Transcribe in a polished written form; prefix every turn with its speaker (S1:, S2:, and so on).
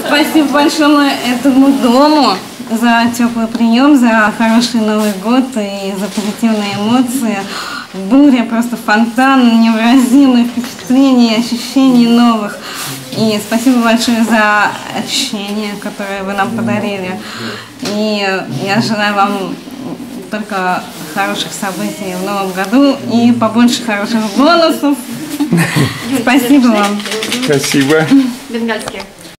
S1: Спасибо большое этому дому за теплый прием, за хороший Новый год и за позитивные эмоции. Буря, просто фонтан, невыразимые впечатления, ощущений новых. И спасибо большое за ощущения, которые вы нам подарили. И я желаю вам только хороших событий в Новом году и побольше хороших бонусов. Спасибо вам.
S2: Спасибо.
S3: Бенгальские.